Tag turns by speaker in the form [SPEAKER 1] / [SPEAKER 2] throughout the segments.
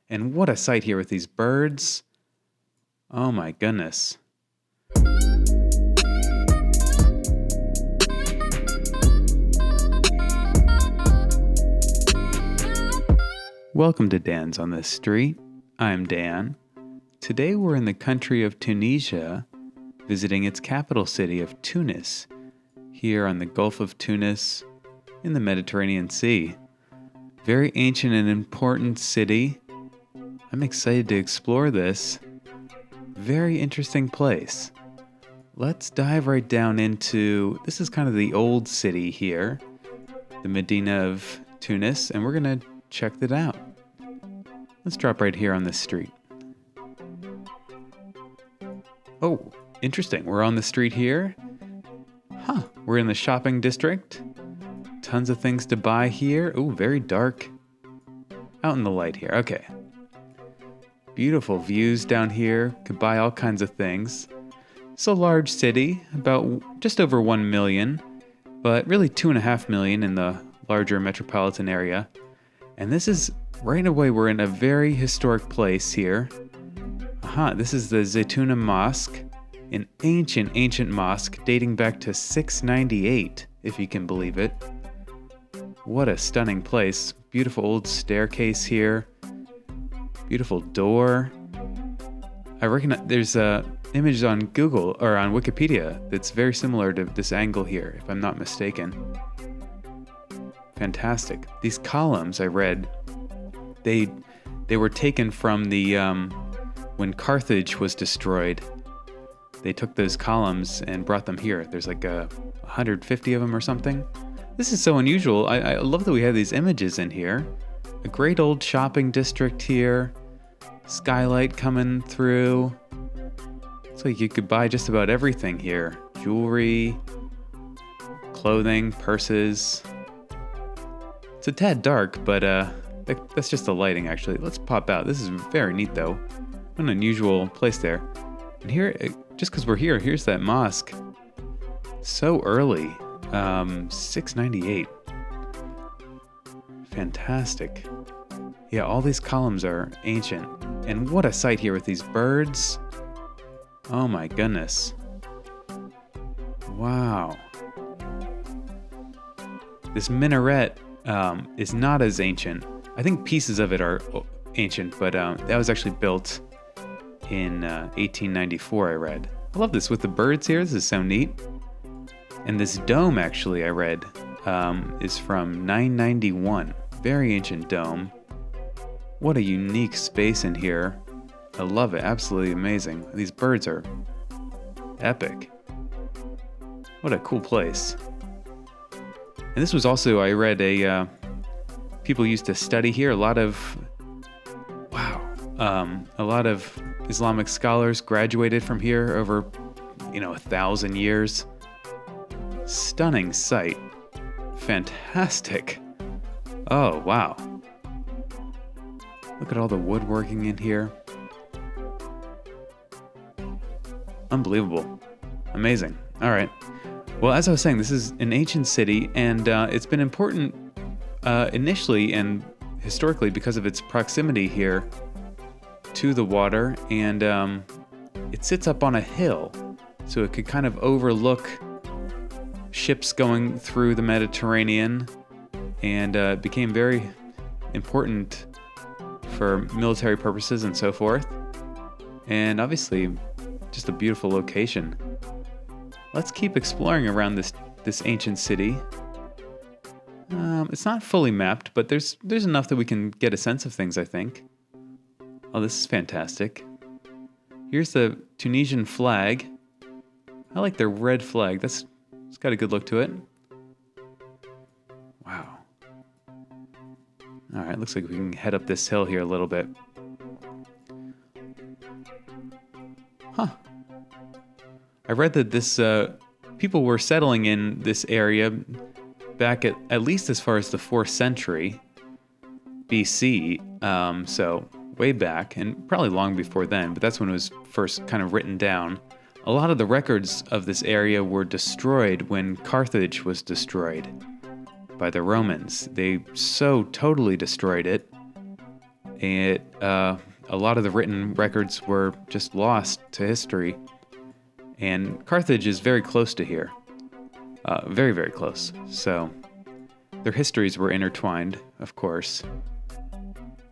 [SPEAKER 1] And what a sight here with these birds. Oh my goodness. Welcome to Dan's on this Street. I'm Dan. Today we're in the country of Tunisia, visiting its capital city of Tunis, here on the Gulf of Tunis in the Mediterranean Sea. Very ancient and important city. I'm excited to explore this. Very interesting place. Let's dive right down into, this is kind of the old city here, the Medina of Tunis, and we're going to check it out. Let's drop right here on this street. Oh, interesting. We're on the street here. We're in the shopping district. Tons of things to buy here. Oh, very dark. Out in the light here. Okay. Beautiful views down here. Could buy all kinds of things. It's a large city, about just over 1 million, but really 2.5 million in the larger metropolitan area. And this is, right away, we're in a very historic place here. This is the Al-Zaytuna Mosque, an ancient mosque dating back to 698, if you can believe it. What a stunning place. Beautiful old staircase here. Beautiful door. I reckon there's images on Google or on Wikipedia that's very similar to this angle here, if I'm not mistaken. Fantastic. These columns I read, they were taken from the when Carthage was destroyed. They took those columns and brought them here. There's like 150 of them or something. This is so unusual. I love that we have these images in here. A great old shopping district here. Skylight coming through. Looks like you could buy just about everything here. Jewelry, clothing, purses. It's a tad dark, but that's just the lighting actually. Let's pop out. This is very neat though. What an unusual place there. And here, just because we're here, here's that mosque. So early. 698. Fantastic. Yeah, all these columns are ancient. And what a sight here with these birds. Oh my goodness. Wow. This minaret is not as ancient. I think pieces of it are ancient, but that was actually built in 1894, I read. I love this with the birds here. This is so neat. And this dome, actually, I read, is from 991. Very ancient dome. What a unique space in here. I love it. Absolutely amazing. These birds are epic. What a cool place. And this was also, I read, people used to study here. A lot of Islamic scholars graduated from here over, 1,000 years. Stunning sight. Fantastic. Oh, wow. Look at all the woodworking in here. Unbelievable. Amazing. All right. Well, as I was saying, this is an ancient city, and it's been important initially and historically because of its proximity here to the water, and it sits up on a hill, so it could kind of overlook ships going through the Mediterranean, and became very important for military purposes and so forth. And obviously, just a beautiful location. Let's keep exploring around this ancient city. It's not fully mapped, but there's enough that we can get a sense of things, I think. Oh, this is fantastic. Here's the Tunisian flag. I like their red flag. It's got a good look to it. Wow. All right, looks like we can head up this hill here a little bit. I read that this people were settling in this area back at least as far as the 4th century BC. So way back, and probably long before then, but that's when it was first kind of written down. A lot of the records of this area were destroyed when Carthage was destroyed by the Romans. They so totally destroyed it A lot of the written records were just lost to history. And Carthage is very close to here. Very, very close. So their histories were intertwined, of course.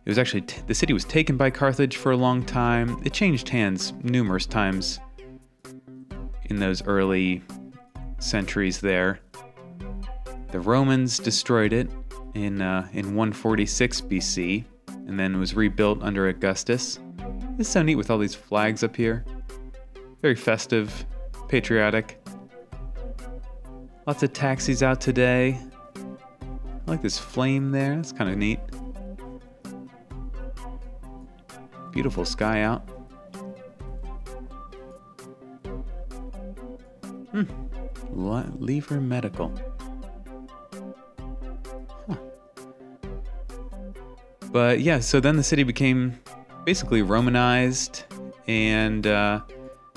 [SPEAKER 1] It was actually, the city was taken by Carthage for a long time. It changed hands numerous times in those early centuries there. The Romans destroyed it in 146 BC, and then was rebuilt under Augustus. It's so neat with all these flags up here. Very festive, patriotic. Lots of taxis out today. I like this flame there, that's kind of neat. Beautiful sky out. Lever Medical. Huh. But yeah, so then the city became basically Romanized and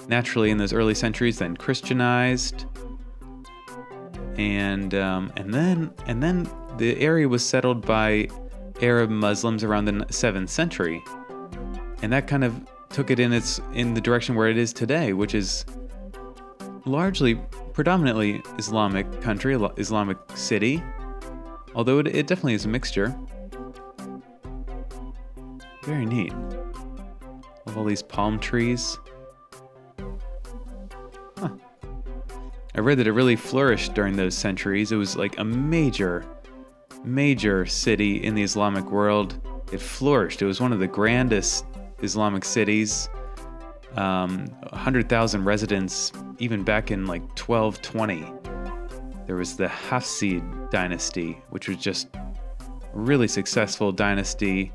[SPEAKER 1] naturally in those early centuries then Christianized. And then the area was settled by Arab Muslims around the 7th century. And that kind of took it in the direction where it is today, which is largely, predominantly Islamic country, Islamic city. Although it definitely is a mixture. Very neat. Love all these palm trees. Huh. I read that it really flourished during those centuries. It was like a major city in the Islamic world. It flourished. It was one of the grandest Islamic cities. 100,000 residents even back in like 1220. There was the Hafsid dynasty, which was just a really successful dynasty.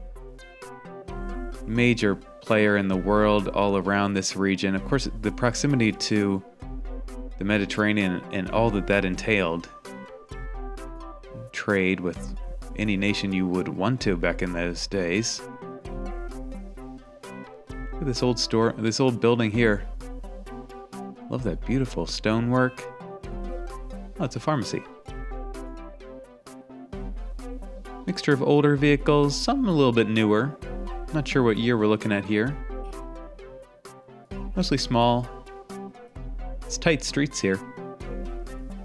[SPEAKER 1] Major player in the world all around this region. Of course, the proximity to the Mediterranean and all that entailed. Trade with any nation you would want to back in those days. Look at this old building here. Love that beautiful stonework. Oh, it's a pharmacy. Mixture of older vehicles, some a little bit newer. Not sure what year we're looking at here. Mostly small. It's tight streets here.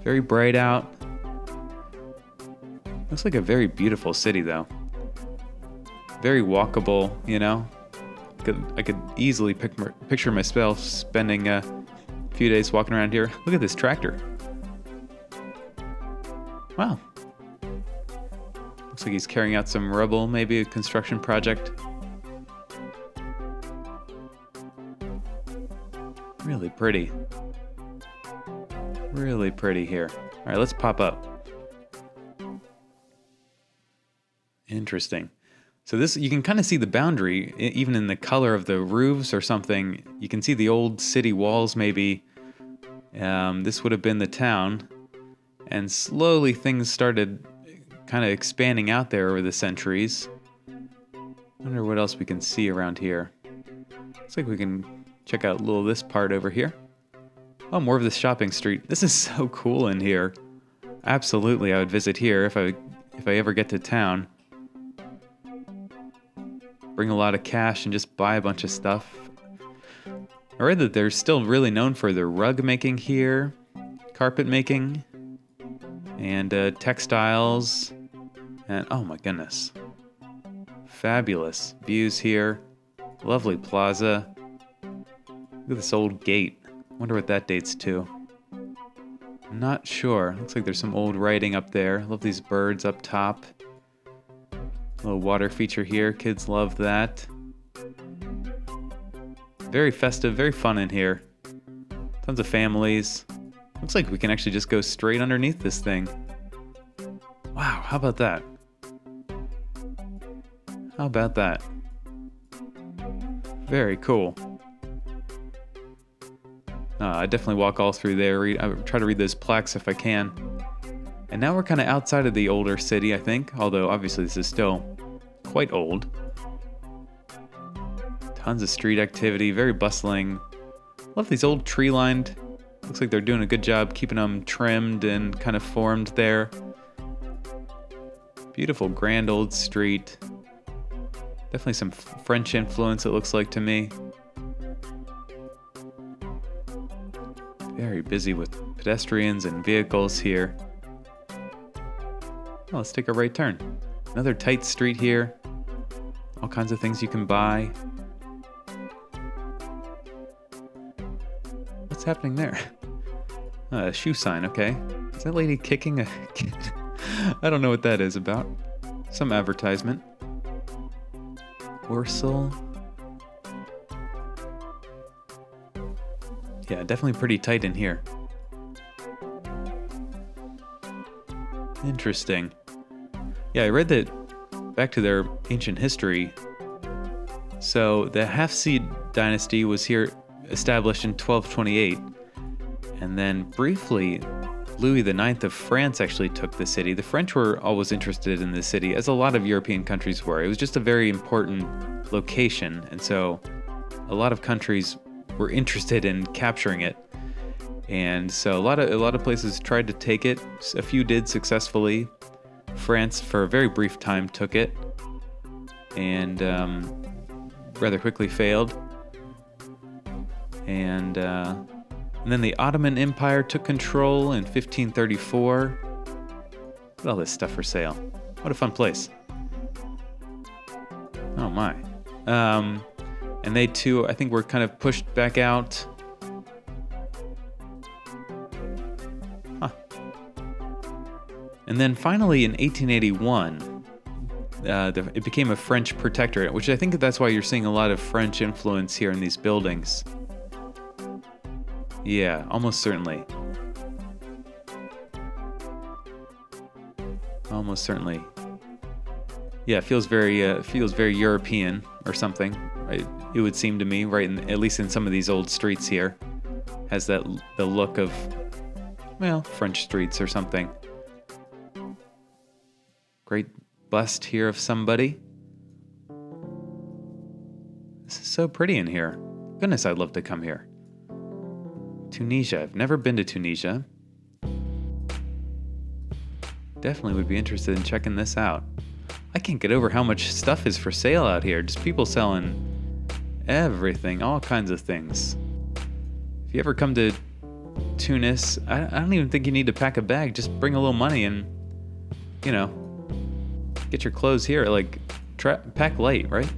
[SPEAKER 1] Very bright out. Looks like a very beautiful city though. Very walkable, you know. I could easily picture myself spending a few days walking around here. Look at this tractor. Wow. Looks like he's carrying out some rubble, maybe a construction project. Really pretty. Really pretty here. All right, let's pop up. Interesting. So this, you can kind of see the boundary, even in the color of the roofs or something. You can see the old city walls maybe. This would have been the town. And slowly things started kind of expanding out there over the centuries. Wonder what else we can see around here. Looks like we can check out a little of this part over here. Oh, more of this shopping street. This is so cool in here. Absolutely, I would visit here if I ever get to town. Bring a lot of cash and just buy a bunch of stuff. I read that they're still really known for their rug making here, carpet making, and textiles. And oh my goodness. Fabulous views here. Lovely plaza. Look at this old gate. Wonder what that dates to. Not sure. Looks like there's some old writing up there. Love these birds up top. Little water feature here. Kids love that. Very festive, very fun in here. Tons of families. Looks like we can actually just go straight underneath this thing. Wow, how about that? How about that? Very cool. I definitely walk all through there. I try to read those plaques if I can. And now we're kind of outside of the older city, I think. Although, obviously, this is still quite old. Tons of street activity, very bustling. Love these old tree-lined. Looks like they're doing a good job keeping them trimmed and kind of formed there. Beautiful grand old street. Definitely some French influence, it looks like to me. Very busy with pedestrians and vehicles here. Oh, let's take a right turn. Another tight street here. All kinds of things you can buy. What's happening there? A shoe sign, okay. Is that lady kicking a kid? I don't know what that is about. Some advertisement. Orsil. Yeah, definitely pretty tight in here. Interesting. Yeah, I read that back to their ancient history. So the Hafsid dynasty was here established in 1228. And then briefly, Louis IX of France actually took the city. The French were always interested in the city, as a lot of European countries were. It was just a very important location. And so a lot of countries were interested in capturing it. And so a lot of places tried to take it. A few did successfully. France, for a very brief time, took it and rather quickly failed. And then the Ottoman Empire took control in 1534. Look at all this stuff for sale. What a fun place. Oh my. And they too, I think, were kind of pushed back out. Huh. And then finally in 1881, it became a French protectorate, which I think that's why you're seeing a lot of French influence here in these buildings. Yeah, almost certainly. Almost certainly. Yeah, it feels very European or something. Right? It would seem to me, right? At least in some of these old streets here, has the look of, well, French streets or something. Great bust here of somebody. This is so pretty in here. Goodness, I'd love to come here. Tunisia. I've never been to Tunisia. Definitely would be interested in checking this out. I can't get over how much stuff is for sale out here. Just people selling everything, all kinds of things. If you ever come to Tunis, I don't even think you need to pack a bag. Just bring a little money and, you know, get your clothes here. Like, pack light, right?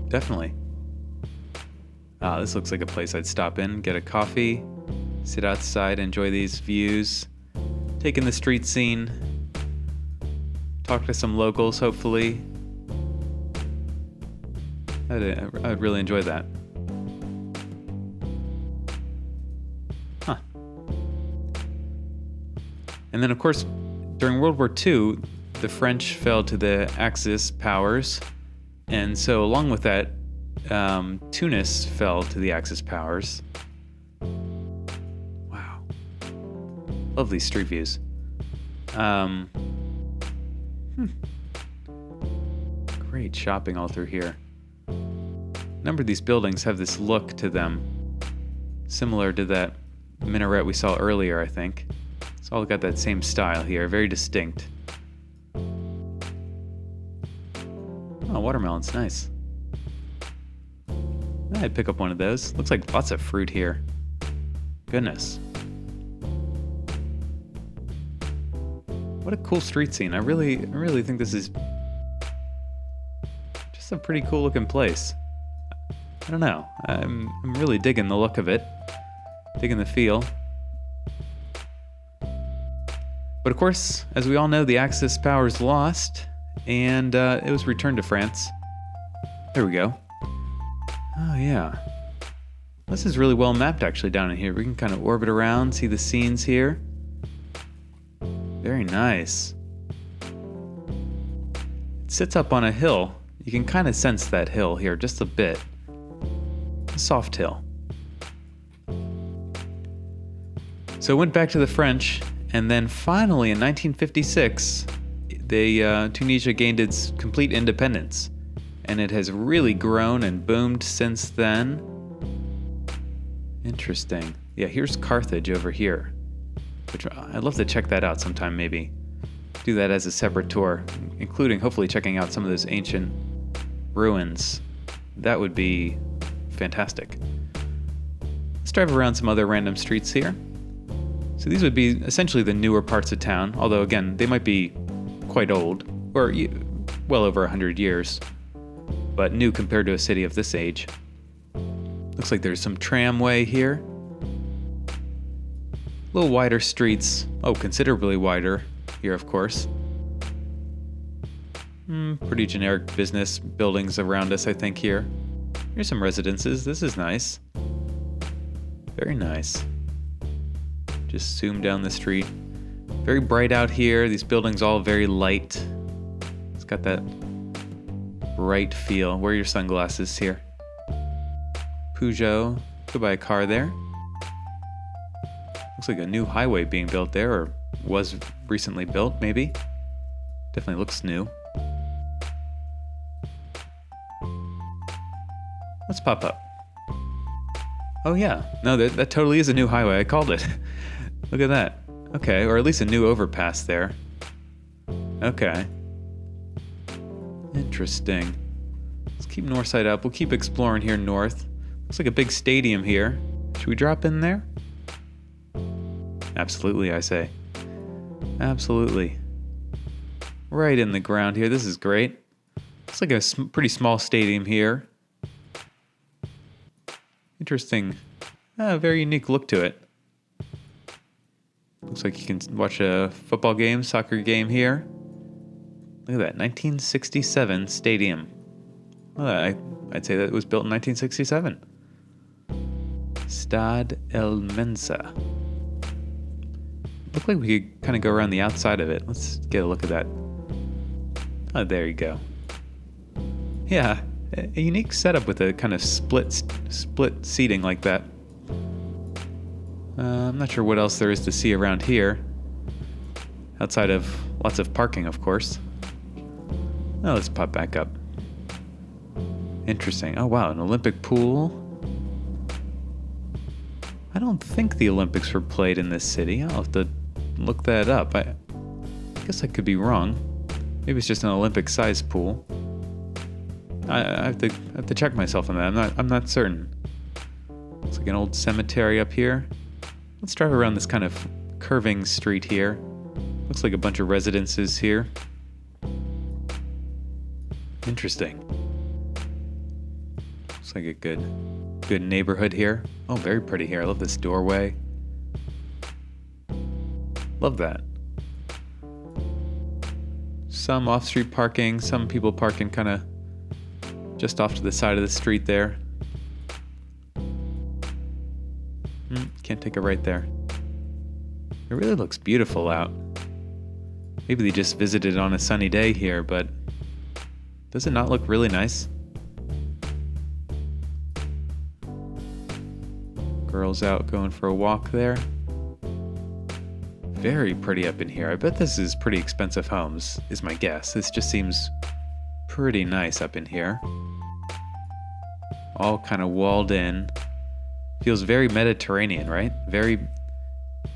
[SPEAKER 1] Definitely. This looks like a place I'd stop in, get a coffee, sit outside, enjoy these views, take in the street scene, talk to some locals, hopefully. I'd really enjoy that. Huh. And then, of course, during World War II, the French fell to the Axis powers, and so along with that, Tunis fell to the Axis powers. Wow. Love these street views. Great shopping all through here. A number of these buildings have this look to them, similar to that minaret we saw earlier, I think. It's all got that same style here, very distinct. Oh, watermelon's nice. I'd pick up one of those. Looks like lots of fruit here. Goodness. What a cool street scene. I really think this is just a pretty cool looking place. I don't know. I'm really digging the look of it. Digging the feel. But of course, as we all know, the Axis powers lost, and it was returned to France. There we go. Oh, yeah. This is really well mapped, actually, down in here. We can kind of orbit around, see the scenes here. Very nice. It sits up on a hill. You can kind of sense that hill here just a bit. A soft hill. So it went back to the French, and then finally in 1956, Tunisia gained its complete independence. And it has really grown and boomed since then. Interesting. Yeah, here's Carthage over here, which I'd love to check that out sometime, maybe. do that as a separate tour, including hopefully checking out some of those ancient ruins. That would be fantastic. Let's drive around some other random streets here. So these would be essentially the newer parts of town, although again, they might be quite old, or well over 100 years, but new compared to a city of this age. Looks like there's some tramway here. A little wider streets. Oh, considerably wider here, of course. Pretty generic business buildings around us, I think, here. Here's some residences. This is nice. Very nice. Just zoom down the street. Very bright out here. These buildings all very light. It's got that bright feel. Where are your sunglasses here? Peugeot. Could buy a car there. Looks like a new highway being built there, or was recently built, maybe. Definitely looks new. Let's pop up. Oh yeah, no, that totally is a new highway. I called it. Look at that. Okay, or at least a new overpass there. Okay. Interesting. Let's keep north side up. We'll keep exploring here north. Looks like a big stadium here. Should we drop in there? Absolutely, I say. Absolutely. Right in the ground here. This is great. Looks like a pretty small stadium here. Interesting. Very unique look to it. Looks like you can watch a football game, soccer game here. Look at that, 1967 stadium. Well, I'd say that it was built in 1967. Stade El Mensa. Looked like we could kind of go around the outside of it. Let's get a look at that. Oh, there you go. Yeah, a unique setup with a kind of split seating like that. I'm not sure what else there is to see around here. Outside of lots of parking, of course. Oh, let's pop back up. Interesting. Oh, wow, an Olympic pool. I don't think the Olympics were played in this city. I'll have to look that up. I guess I could be wrong. Maybe it's just an Olympic-sized pool. I have to check myself on that. I'm not certain. Looks like an old cemetery up here. Let's drive around this kind of curving street here. Looks like a bunch of residences here. Interesting. Looks like a good neighborhood here. Oh, very pretty here. I love this doorway. Love that. Some off-street parking, some people parking kind of just off to the side of the street there. Can't take a right there. It really looks beautiful out. Maybe they just visited on a sunny day here, but does it not look really nice? Girls out going for a walk there. Very pretty up in here. I bet this is pretty expensive homes, is my guess. This just seems pretty nice up in here. All kind of walled in. Feels very Mediterranean, right? Very,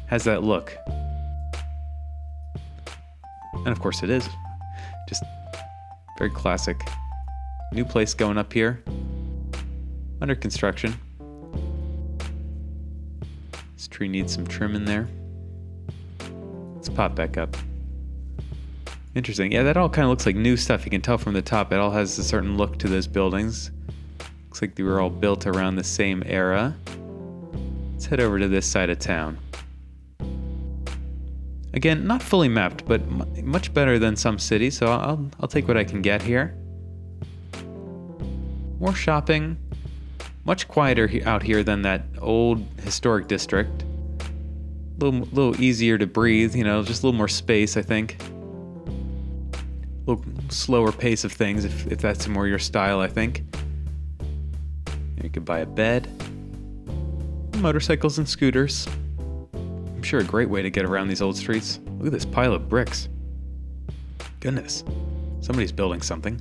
[SPEAKER 1] has that look. And of course it is. Just very classic. New place going up here. Under construction. This tree needs some trim in there. Let's pop back up. Interesting. Yeah, that all kind of looks like new stuff. You can tell from the top. It all has a certain look to those buildings. Looks like they were all built around the same era. Let's head over to this side of town. Again, not fully mapped, but much better than some cities, so I'll take what I can get here. More shopping. Much quieter out here than that old historic district. A little easier to breathe, just a little more space, I think. A little slower pace of things, if that's more your style, I think. You could buy a bed. Motorcycles and scooters. I'm sure a great way to get around these old streets. Look at this pile of bricks. Goodness. Somebody's building something.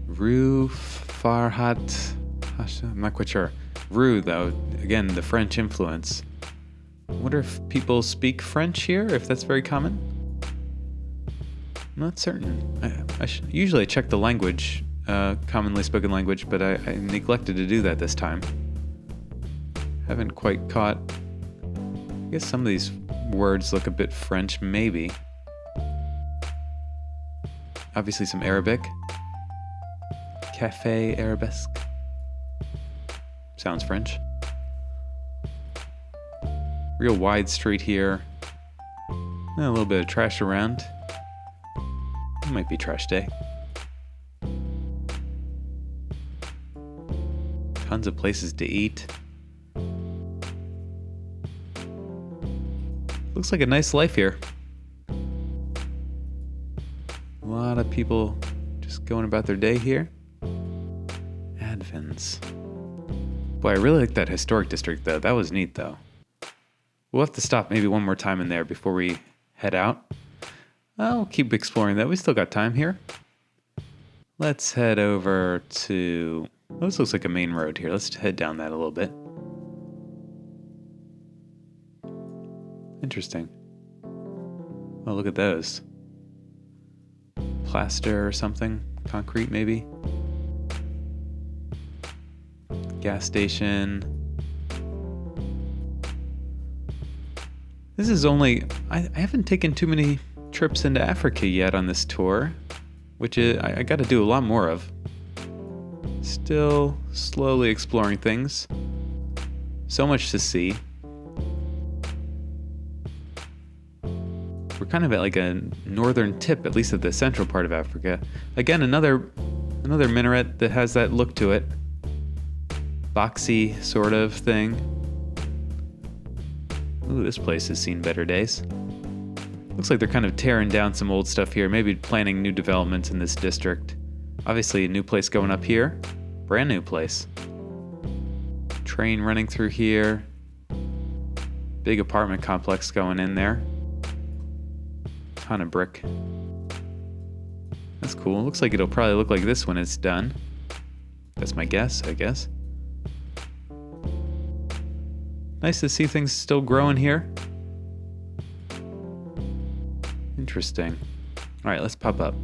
[SPEAKER 1] Rue Farhat. I'm not quite sure. Rue, though, again, the French influence. I wonder if people speak French here, if that's very common. I'm not certain. Usually I check the language, commonly spoken language, but I neglected to do that this time. Haven't quite caught. I guess some of these words look a bit French, maybe. Obviously some Arabic. Café Arabesque. Sounds French. Real wide street here. A little bit of trash around. It might be trash day. Tons of places to eat. Looks like a nice life here. A lot of people just going about their day here. Advents. Boy, I really like that historic district though. That was neat though. We'll have to stop maybe one more time in there before we head out. I'll keep exploring that. We still got time here. Let's head over to... Oh, this looks like a main road here. Let's head down that a little bit. Interesting. Oh, look at those. Plaster or something. Concrete, maybe. Gas station. This is only... I haven't taken too many trips into Africa yet on this tour, which I got to do a lot more of. Still slowly exploring things. So much to see. We're kind of at like a northern tip, at least at the central part of Africa. Again, another minaret that has that look to it. Boxy sort of thing. Ooh, this place has seen better days. Looks like they're kind of tearing down some old stuff here, maybe planning new developments in this district. Obviously a new place going up here. Brand new place. Train running through here. Big apartment complex going in there. Ton of brick. That's cool. Looks like it'll probably look like this when it's done. That's my guess, I guess. Nice to see things still growing here. Interesting. All right, let's pop up.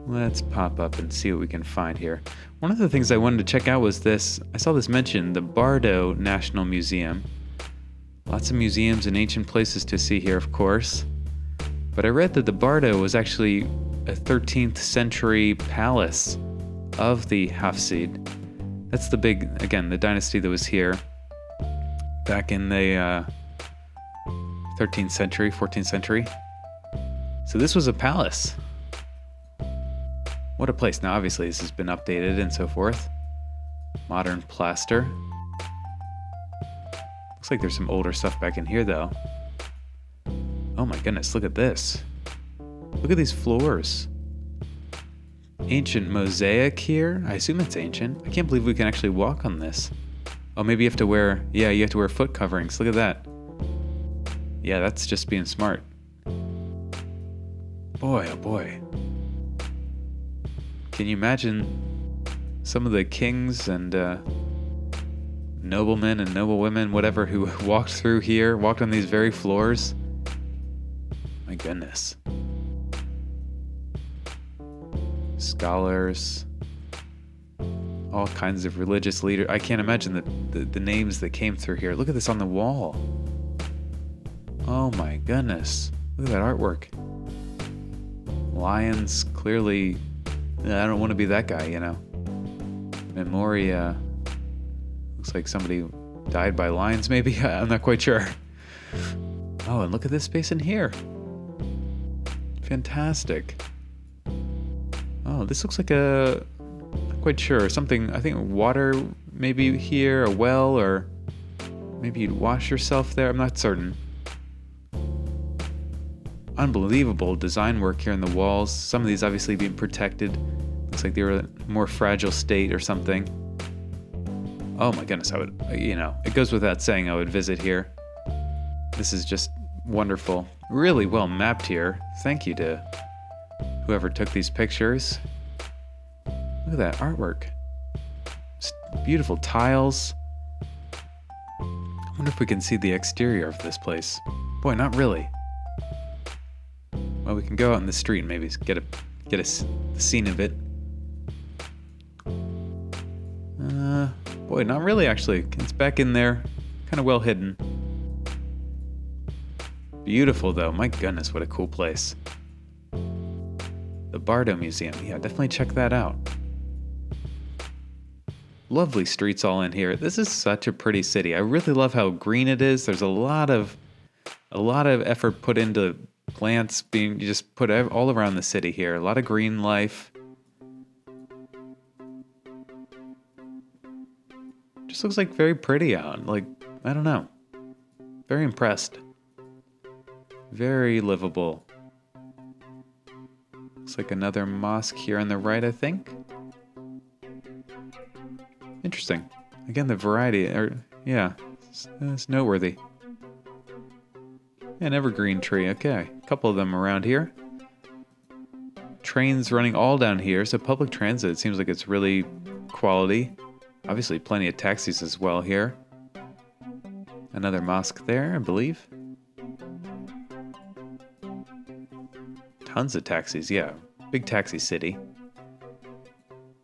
[SPEAKER 1] Let's pop up and see what we can find here. One of the things I wanted to check out was this. I saw this mentioned, the Bardo National Museum. Lots of museums and ancient places to see here, of course. But I read that the Bardo was actually a 13th century palace of the Hafsid. That's the big, again, the dynasty that was here back in the 13th century, 14th century. So this was a palace. What a place. Now, obviously, this has been updated and so forth. Modern plaster. Looks like there's some older stuff back in here, though. Oh my goodness, look at this. Look at these floors. Ancient mosaic here. I assume it's ancient. I can't believe we can actually walk on this. Oh, maybe you have to wear... Yeah, you have to wear foot coverings. Look at that. Yeah, that's just being smart. Boy, oh boy. Can you imagine some of the kings and noblemen and noblewomen, whatever, who walked through here, walked on these very floors? My goodness. Scholars, all kinds of religious leaders. I can't imagine the names that came through here. Look at this on the wall. Oh my goodness. Look at that artwork. Lions, clearly, I don't want to be that guy, you know. Memoria. Looks like somebody died by lions, maybe? I'm not quite sure. Oh, and look at this space in here. Fantastic. Oh, this looks like a... Not quite sure. Something, I think water maybe here, a well, or maybe you'd wash yourself there. I'm not certain. Unbelievable design work here in the walls. Some of these obviously being protected. Looks like they were in a more fragile state or something. Oh my goodness, I would, you know, it goes without saying I would visit here. This is just wonderful. Really well mapped here. Thank you to whoever took these pictures. Look at that artwork. Just beautiful tiles. Wonder if we can see the exterior of this place. Boy, not really. Well, we can go out in the street and maybe get a scene of it. Boy, not really actually. It's back in there, kind of well hidden. Beautiful though, my goodness, what a cool place. The Bardo Museum, yeah, definitely check that out. Lovely streets all in here. This is such a pretty city. I really love how green it is. There's a lot of effort put into plants being just put all around the city here. A lot of green life. Just looks like very pretty out. Like, I don't know. Very impressed. Very livable. Looks like another mosque here on the right, I think. Interesting. Again, the variety, yeah, it's noteworthy. An evergreen tree, okay. A couple of them around here. Trains running all down here, so public transit seems like it's really quality. Obviously, plenty of taxis as well here. Another mosque there, I believe. Tons of taxis, yeah. Big taxi city.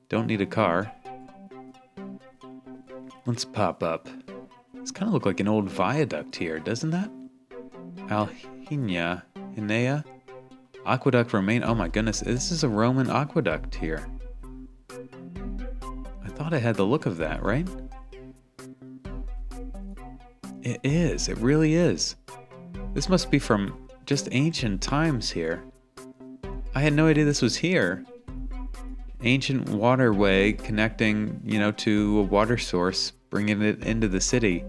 [SPEAKER 1] Don't need a car. Let's pop up. This kind of look like an old viaduct here, doesn't that? Hinea? Aqueduct Romaine. Oh my goodness, this is a Roman aqueduct here. I thought it had the look of that, right? It is, it really is. This must be from just ancient times here. I had no idea this was here. Ancient waterway connecting, to a water source, bringing it into the city.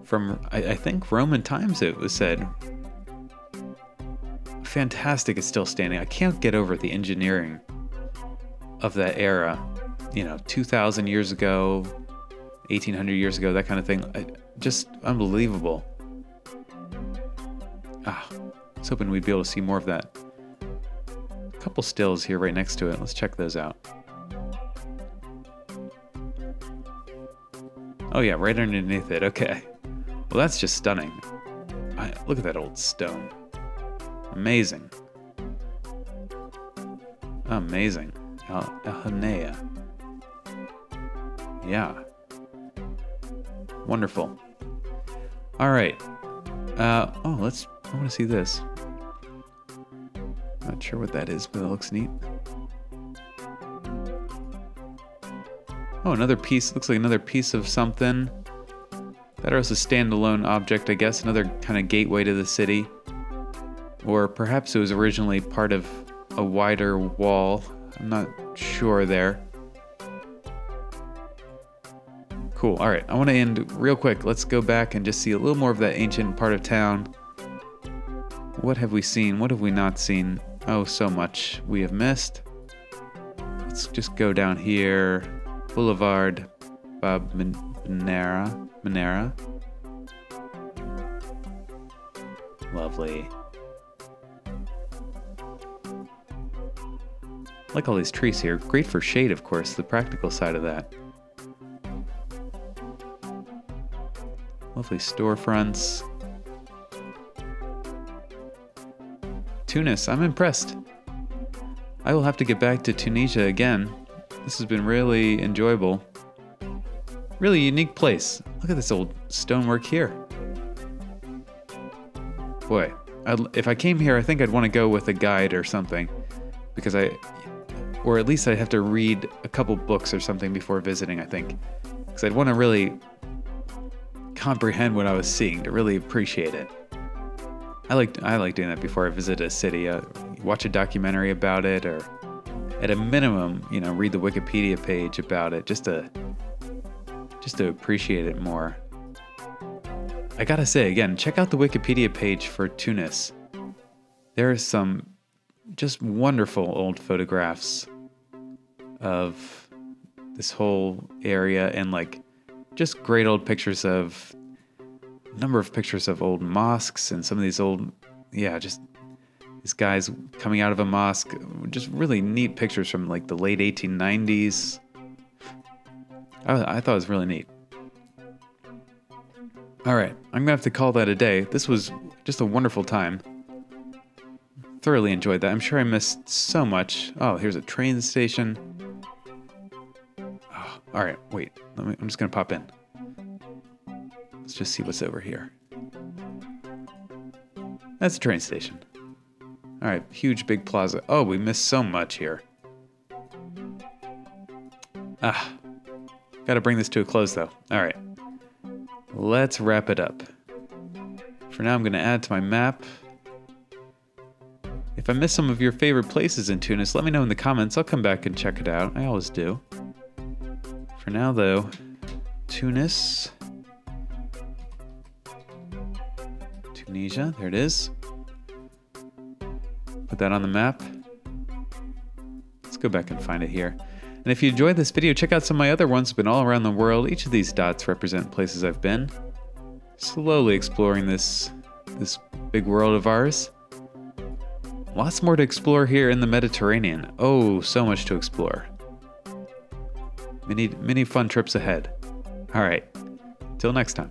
[SPEAKER 1] From, I think, Roman times, it was said. Fantastic, it's still standing. I can't get over the engineering of that era. 2,000 years ago, 1,800 years ago, that kind of thing. Just unbelievable. I was hoping we'd be able to see more of that. A couple stills here right next to it. Let's check those out. Oh yeah, right underneath it. Okay. Well, that's just stunning. Look at that old stone. Amazing. Amazing. Al-Hanea. Yeah. Wonderful. All right. I want to see this. Not sure what that is, but it looks neat. Oh, another piece. Looks like another piece of something. That was a standalone object, I guess. Another kind of gateway to the city. Or perhaps it was originally part of a wider wall. I'm not sure there. Cool. All right. I want to end real quick. Let's go back and just see a little more of that ancient part of town. What have we seen? What have we not seen? Oh, so much we have missed. Let's just go down here. Boulevard Bab Manera. Lovely. I like all these trees here. Great for shade, of course, the practical side of that. Lovely storefronts. Tunis, I'm impressed. I will have to get back to Tunisia again. This has been really enjoyable. Really unique place. Look at this old stonework here. Boy, if I came here, I think I'd want to go with a guide or something. Because or at least I'd have to read a couple books or something before visiting, I think. Because I'd want to really comprehend what I was seeing, to really appreciate it. I like doing that before I visit a city. Watch a documentary about it, or at a minimum, read the Wikipedia page about it, just to appreciate it more. I gotta say, again, check out the Wikipedia page for Tunis. There are some just wonderful old photographs of this whole area, and just great old pictures of a number of pictures of old mosques and some of these old, just these guys coming out of a mosque. Just really neat pictures from the late 1890s. I thought it was really neat. All right, I'm gonna have to call that a day. This was just a wonderful time. Thoroughly enjoyed that. I'm sure I missed so much. Oh, here's a train station. Oh, all right, wait. I'm just gonna pop in. Let's just see what's over here. That's a train station. All right, huge big plaza. Oh, we missed so much here. Gotta bring this to a close though. All right, let's wrap it up. For now, I'm gonna add to my map. If I missed some of your favorite places in Tunis, let me know in the comments. I'll come back and check it out. I always do. For now, though, Tunis. Tunisia, there it is. Put that on the map. Let's go back and find it here. And if you enjoyed this video, check out some of my other ones. I've been all around the world. Each of these dots represent places I've been. Slowly exploring this big world of ours. Lots more to explore here in the Mediterranean. Oh, so much to explore. Many fun trips ahead. All right, till next time.